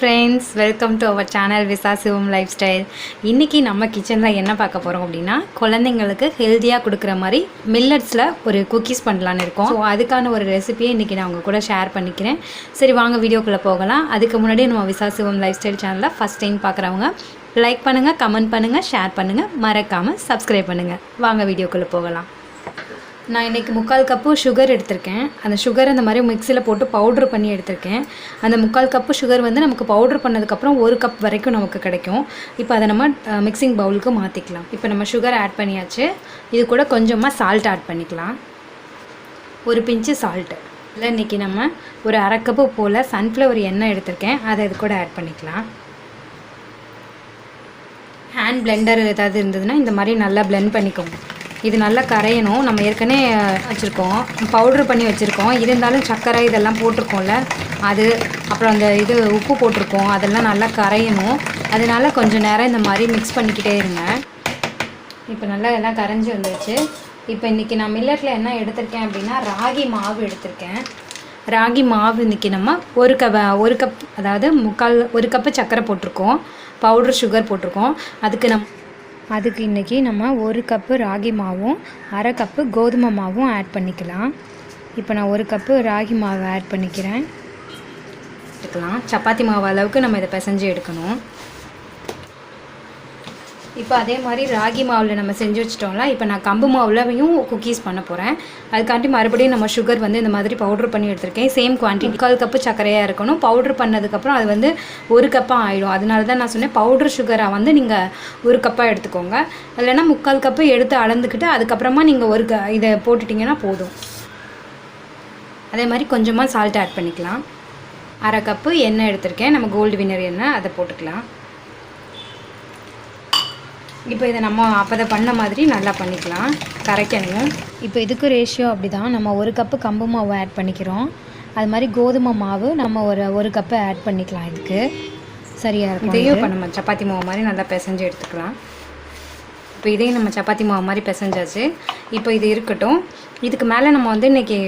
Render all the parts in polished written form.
friends, welcome to our channel Visasivam Lifestyle. இன்னைக்கு நம்ம கிச்சன்ல என்ன பார்க்க போறோம் அப்படினா குழந்தைகளுக்கு ஹெல்தியா கொடுக்கிற மாதிரி மில்லட்ஸ்ல ஒரு குக்கீஸ் பண்ணலாம்னு இருக்கோம். சோ அதுக்கான ஒரு ரெசிபியை இன்னைக்கு நான் உங்க கூட ஷேர் பண்ணிக்கிறேன். சரி வாங்க வீடியோக்குள்ள போகலாம். அதுக்கு முன்னாடி நம்ம Visasivam Lifestyle சேனலை ஃபர்ஸ்ட் டைம் பார்க்கறவங்க லைக் பண்ணுங்க, கமெண்ட் பண்ணுங்க, ஷேர் பண்ணுங்க, மறக்காம Subscribe பண்ணுங்க. வாங்க வீடியோக்குள்ள போகலாம். நான் இன்றைக்கி 3/4 கப்பு சுகர் எடுத்திருக்கேன். அந்த சுகர் அந்த மாதிரி மிக்சியில் போட்டு பவுட்ரு பண்ணி எடுத்திருக்கேன். அந்த 3/4 கப்பு சுகர் வந்து நமக்கு பவுட்ரு பண்ணதுக்கப்புறம் 1 கப் வரைக்கும் நமக்கு கிடைக்கும். இப்போ அதை நம்ம மிக்சிங் பவுலுக்கு மாற்றிக்கலாம். இப்போ நம்ம சுகர் ஆட் பண்ணியாச்சு. இது கூட கொஞ்சமாக சால்ட் ஆட் பண்ணிக்கலாம், ஒரு பிஞ்சு சால்ட்டு. இல்லை இன்றைக்கி நம்ம ஒரு 1/2 கப்பு போல் சன்ஃப்ளவர் எண்ணெய் எடுத்திருக்கேன், அதை இது கூட ஆட் பண்ணிக்கலாம். ஹேண்ட் பிளெண்டர் ஏதாவது இருந்ததுன்னா இந்த மாதிரி நல்லா பிளெண்ட் பண்ணிக்கோங்க. இது நல்லா கரையணும். நம்ம ஏற்கனவே வச்சுருக்கோம், பவுட்ரு பண்ணி வச்சுருக்கோம். இருந்தாலும் சர்க்கரை இதெல்லாம் போட்டிருக்கோம்ல, அது அப்புறம் அந்த இது உப்பு போட்டிருக்கோம், அதெல்லாம் நல்லா கரையணும். அதனால கொஞ்சம் நேரம் இந்த மாதிரி மிக்ஸ் பண்ணிக்கிட்டே இருங்க. இப்போ நல்லா எல்லாம் கரைஞ்சி வந்துச்சு. இப்போ இன்றைக்கி நான் மில்லட்டில் என்ன எடுத்திருக்கேன் அப்படின்னா ராகி மாவு எடுத்திருக்கேன். ராகி மாவு இன்றைக்கி நம்ம ஒரு கப் அதாவது 1 கப்பு சர்க்கரை போட்டிருக்கோம், பவுட்ரு சுகர் போட்டிருக்கோம். அதுக்கு இன்றைக்கி நம்ம 1 கப்பு ராகி மாவும் 1/2 கப்பு கோதுமை மாவும் ஆட் பண்ணிக்கலாம். இப்போ நான் 1 கப்பு ராகி மாவு ஆட் பண்ணிக்கிறேன். சப்பாத்தி மாவு அளவுக்கு நம்ம இதை பிசைஞ்சு எடுக்கணும். இப்போ அதே மாதிரி ராகி மாவில் நம்ம செஞ்சு வச்சிட்டோம்ல, இப்போ நான் கம்பு மாவுலையும் குக்கீஸ் பண்ண போகிறேன். அதுக்காண்டி மறுபடியும் நம்ம சுகர் வந்து இந்த மாதிரி பவுட்ரு பண்ணி எடுத்திருக்கேன். சேம் குவான்டிட்டி 1/4 கப்பு சர்க்கரையாக இருக்கணும். பவுட்ரு பண்ணதுக்கப்புறம் அது வந்து 1 கப்பாக ஆகிடும். அதனால தான் நான் சொன்னேன் பவுட்ரு சுகரை வந்து நீங்கள் 1 கப்பாக எடுத்துக்கோங்க. இல்லைன்னா 3/4 கப்பு எடுத்து அளந்துக்கிட்டு அதுக்கப்புறமா நீங்கள் இதை போட்டுட்டிங்கன்னா போதும். அதே மாதிரி கொஞ்சமாக சால்ட் ஆட் பண்ணிக்கலாம். 1/2 கப்பு எண்ணெய் எடுத்திருக்கேன், நம்ம கோல்டு வின்னர் எண்ணெய், அதை போட்டுக்கலாம். இப்போ இதை நம்ம அப்போ பண்ண மாதிரி நல்லா பண்ணிக்கலாம், கரைக்கணும். இப்போ இதுக்கு ரேஷியோ அப்படி தான். நம்ம 1 கப்பு கம்பு மாவு ஆட் பண்ணிக்கிறோம். அது மாதிரி கோதுமை மாவு நம்ம ஒரு கப்பு ஆட் பண்ணிக்கலாம். இதுக்கு சரியாக இருக்கும். இதையும் இப்போ நம்ம சப்பாத்தி மாவு மாதிரி நல்லா பிசைஞ்சு எடுத்துக்கலாம். இப்போ இதையும் நம்ம சப்பாத்தி மாவு மாதிரி பிசைஞ்சாச்சு. இப்போ இது இருக்கட்டும். இதுக்கு மேலே நம்ம வந்து இன்றைக்கி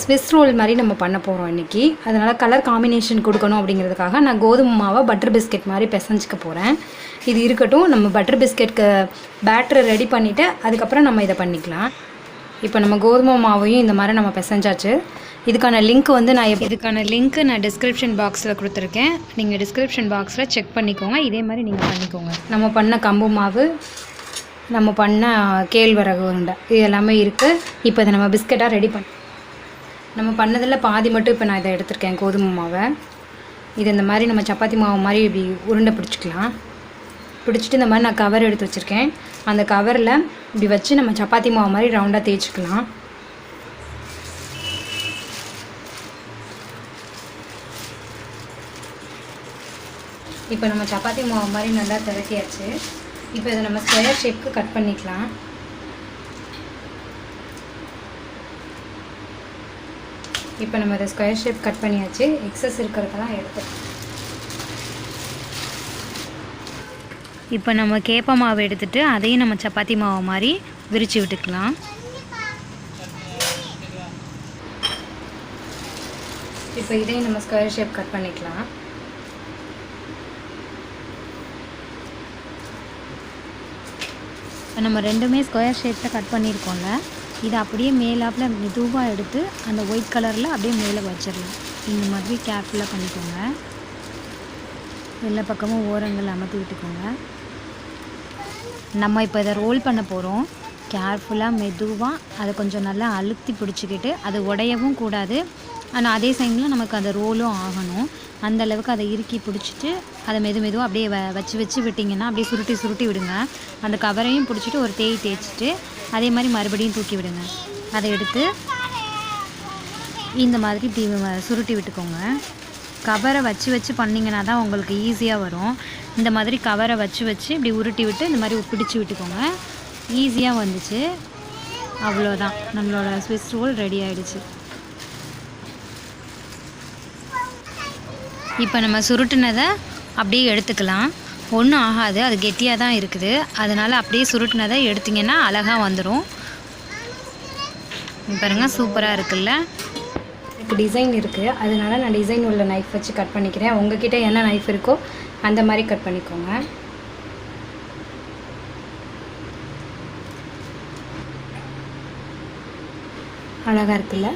ஸ்விஸ் ரோல் மாதிரி நம்ம பண்ண போகிறோம் இன்றைக்கி. அதனால் கலர் காம்பினேஷன் கொடுக்கணும் அப்படிங்கிறதுக்காக நான் கோதுமை மாவை பட்டர் பிஸ்கெட் மாதிரி பிசைஞ்சிக்க போகிறேன். இது இருக்கட்டும். நம்ம பட்டர் பிஸ்கெட்க்கு பேட்டரை ரெடி பண்ணிவிட்டு அதுக்கப்புறம் நம்ம இதை பண்ணிக்கலாம். இப்போ நம்ம கோதுமை மாவையும் இந்த மாதிரி நம்ம பிசைஞ்சாச்சு. இதுக்கான லிங்க் வந்து நான் டிஸ்கிரிப்ஷன் பாக்ஸில் கொடுத்துருக்கேன். நீங்கள் டிஸ்கிரிப்ஷன் பாக்ஸில் செக் பண்ணிக்கோங்க. இதே மாதிரி நீங்கள் பண்ணிக்கோங்க. நம்ம பண்ண கம்பு மாவு, நம்ம பண்ண கேழ்வரகு உருண்டை, இது எல்லாமே இருக்குது. இப்போ இதை நம்ம பிஸ்கெட்டாக ரெடி நம்ம பண்ணதில் பாதி மட்டும் இப்போ நான் இதை எடுத்திருக்கேன், கோதுமை மாவை. இது இந்த மாதிரி நம்ம சப்பாத்தி மாவு மாதிரி இப்படி உருண்டை பிடிச்சிட்டு இந்த மாதிரி நான் கவர் எடுத்து வச்சுருக்கேன். அந்த கவரில் இப்படி வச்சு நம்ம சப்பாத்தி மாவு மாதிரி ரவுண்டாக தேய்ச்சிக்கலாம். இப்போ நம்ம சப்பாத்தி மாவு மாதிரி நல்லா திரட்டியாச்சு. இப்போ இதை நம்ம ஸ்கொயர் ஷேப்புக்கு கட் பண்ணிக்கலாம். இப்போ நம்ம இதை ஸ்கொயர் ஷேப் கட் பண்ணியாச்சு. எக்ஸஸ் இருக்கிறதெல்லாம் எடுத்து இப்போ நம்ம கேப்ப மாவு எடுத்துகிட்டு அதையும் நம்ம சப்பாத்தி மாவு மாதிரி விரித்து விட்டுக்கலாம். இப்போ இதையும் நம்ம ஸ்கொயர் ஷேப் கட் பண்ணிக்கலாம். நம்ம ரெண்டுமே ஸ்கொயர் ஷேப்பில் கட் பண்ணியிருக்கோம்ல, இதை அப்படியே மேலாப்பில் மெதுவாக எடுத்து அந்த ஒயிட் கலரில் அப்படியே மேலே வச்சிடலாம். இந்த மாதிரி கேர்ஃபுல்லாக பண்ணிக்கோங்க. எல்லா பக்கமும் ஓரங்கள் அமர்த்தி விட்டுக்கோங்க. நம்ம இப்போ இதை ரோல் பண்ண போகிறோம். கேர்ஃபுல்லாக மெதுவாக அதை கொஞ்சம் நல்லா அழுத்தி பிடிச்சிக்கிட்டு, அது உடையவும் கூடாது, ஆனால் அதே டைமில் நமக்கு அந்த ரோலும் ஆகணும். அந்த அளவுக்கு அதை இறுக்கி பிடிச்சிட்டு அதை மெதுவாக அப்படியே வச்சு விட்டிங்கன்னா அப்படியே சுருட்டி விடுங்க. அந்த கவரையும் பிடிச்சிட்டு ஒரு தேய்ச்சிட்டு அதே மாதிரி மறுபடியும் தூக்கி விடுங்க. அதை எடுத்து இந்த மாதிரி இப்படி சுருட்டி விட்டுக்கோங்க. கவரை வச்சு பண்ணிங்கன்னா தான் உங்களுக்கு ஈஸியாக வரும். இந்த மாதிரி கவரை வச்சு இப்படி உருட்டி விட்டு இந்த மாதிரி பிடிச்சி விட்டுக்கோங்க. ஈஸியாக வந்துச்சு. அவ்வளோதான், நம்மளோட ஸ்விஸ் ரோல் ரெடி ஆகிடுச்சு. இப்போ நம்ம சுருட்டினதை அப்படியே எடுத்துக்கலாம். ஒன்றும் ஆகாது, அது கெட்டியாக தான் இருக்குது. அதனால் அப்படியே சுருட்டினதை எடுத்திங்கன்னா அழகாக வந்துடும். பாருங்கள், சூப்பராக இருக்குல்ல. இதுக்கு டிசைன் இருக்குது, அதனால நான் டிசைன் உள்ள நைஃப் வச்சு கட் பண்ணிக்கிறேன். உங்ககிட்ட என்ன நைஃப் இருக்கோ அந்த மாதிரி கட் பண்ணிக்கோங்க. அழகாக இருக்குல்ல?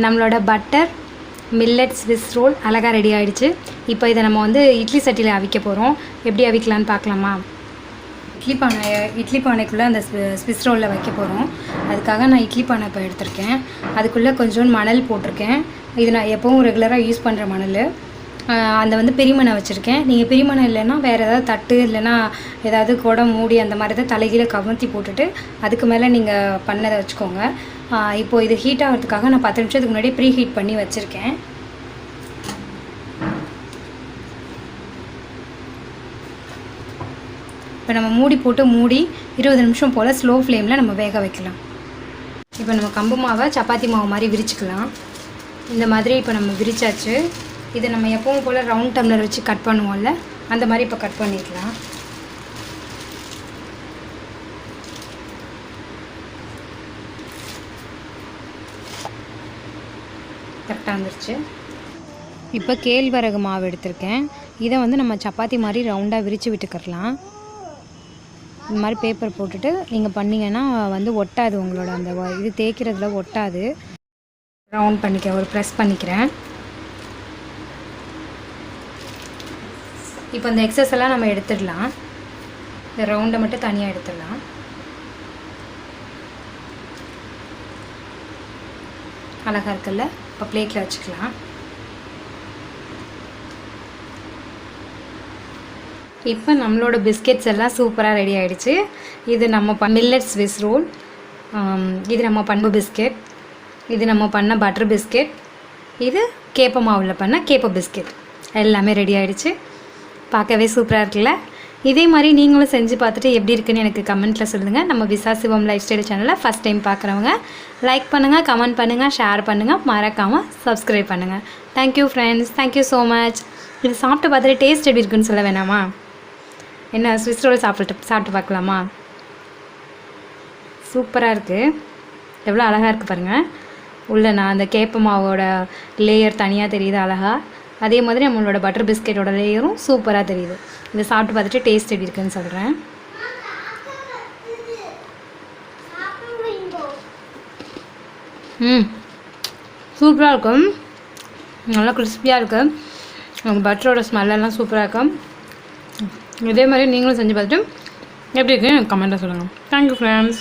நம்மளோட பட்டர் மில்லட் ஸ்விஸ் ரோல் அழகாக ரெடி ஆகிடுச்சு. இப்போ இதை நம்ம வந்து இட்லி சட்டியில் அவிக்க போகிறோம். எப்படி அவிக்கலான்னு பார்க்கலாமா? இட்லி பானைக்குள்ளே அந்த ஸ்விஸ் ரோலில் வைக்க போகிறோம். அதுக்காக நான் இட்லி பானை இப்போ எடுத்திருக்கேன். அதுக்குள்ளே கொஞ்சோண்டு மணல் போட்டிருக்கேன். இது நான் எப்போவும் ரெகுலராக யூஸ் பண்ணுற மணல். அந்த வந்து பெரியமனை வச்சுருக்கேன். நீங்கள் பெரியமனை இல்லைன்னா வேறு ஏதாவது தட்டு இல்லைன்னா ஏதாவது குடம் மூடி அந்த மாதிரி தான் தலைகீழ கவுத்தி போட்டுட்டு அதுக்கு மேலே நீங்கள் பண்ணதை வச்சுக்கோங்க. இப்போது இது ஹீட் ஆகிறதுக்காக நான் 10 நிமிஷத்துக்கு முன்னாடி ப்ரீ ஹீட் பண்ணி வச்சுருக்கேன். இப்போ நம்ம மூடி போட்டு 20 நிமிஷம் போல் ஸ்லோ ஃப்ளேமில் நம்ம வேக வைக்கலாம். இப்போ நம்ம கம்பு மாவை சப்பாத்தி மாவு மாதிரி விரிச்சுக்கலாம். இந்த மாதிரி இப்போ நம்ம விரிச்சாச்சு. இதை நம்ம எப்பவும் போல் ரவுண்ட் டம்ளர் வச்சு கட் பண்ணுவோம்ல, அந்த மாதிரி இப்போ கட் பண்ணிக்கலாம். கரெக்டாக வந்துருச்சு. இப்போ கேழ்வரகு மாவு எடுத்திருக்கேன். இதை வந்து நம்ம சப்பாத்தி மாதிரி ரவுண்டாக விரித்து விட்டுக்கலாம். இந்த மாதிரி பேப்பர் போட்டுட்டு நீங்கள் பண்ணிங்கன்னா வந்து ஒட்டாது, உங்களோட அந்த இது தேய்க்கிறதுல ஒட்டாது. ரவுண்ட் பண்ணிக்க ஒரு ப்ரெஸ் பண்ணிக்கிறேன். இப்போ இந்த எக்ஸஸ் எல்லாம் நம்ம எடுத்துடலாம். இந்த ரவுண்டை மட்டும் தனியாக எடுத்துடலாம். அழகாக இருக்குல்ல? இப்போ பிளேட்டில் வச்சுக்கலாம். இப்போ நம்மளோட பிஸ்கெட்ஸ் எல்லாம் சூப்பராக ரெடி ஆகிடுச்சு. இது நம்ம மில்லட் ஸ்விஸ் ரோல், இது நம்ம பண்பு பிஸ்கெட், இது நம்ம பண்ண பட்டர் பிஸ்கெட், இது கேப்ப மாவில் பண்ண கேப்ப பிஸ்கெட் எல்லாமே ரெடி ஆகிடுச்சு. பார்க்கவே சூப்பராக இருக்குல்ல? இதே மாதிரி நீங்களும் செஞ்சு பார்த்துட்டு எப்படி இருக்குன்னு எனக்கு கமெண்ட்டில் சொல்லுங்கள். நம்ம விசா சிவம் லைஃப் ஸ்டைல் சேனலை ஃபஸ்ட் டைம் பார்க்குறவங்க லைக் பண்ணுங்கள், கமெண்ட் பண்ணுங்கள், ஷேர் பண்ணுங்கள், மறக்காமல் சப்ஸ்கிரைப் பண்ணுங்கள். Thank you friends, thank you so much. இது சாப்பிட்டு பார்த்துட்டு டேஸ்ட் எப்படி இருக்குன்னு சொல்ல வேணாமா? என்ன ஸ்விஸ் ரோல் சாப்பிட்டு பார்க்கலாமா? சூப்பராக இருக்குது. எவ்வளோ அழகாக இருக்குது பாருங்கள். உள்ள நான் அந்த கேப்ப மாவோட லேயர் தனியாக தெரியுது அழகாக. அதே மாதிரி நம்மளோட பட்டர் பிஸ்கெட்டோட லேயரும் சூப்பராக தெரியுது. இதை சாப்பிட்டு பார்த்துட்டு டேஸ்ட் எப்படி இருக்குன்னு சொல்கிறேன். சூப்பராக இருக்கும். நல்லா கிறிஸ்பியாக இருக்குது. உங்கள் பட்டரோட ஸ்மெல்லாம் சூப்பராக இருக்கும். இதே மாதிரி நீங்களும் செஞ்சு பார்த்துட்டு எப்படி இருக்குன்னு எனக்கு கமெண்ட்டில் சொல்லுங்கள். Thank you friends.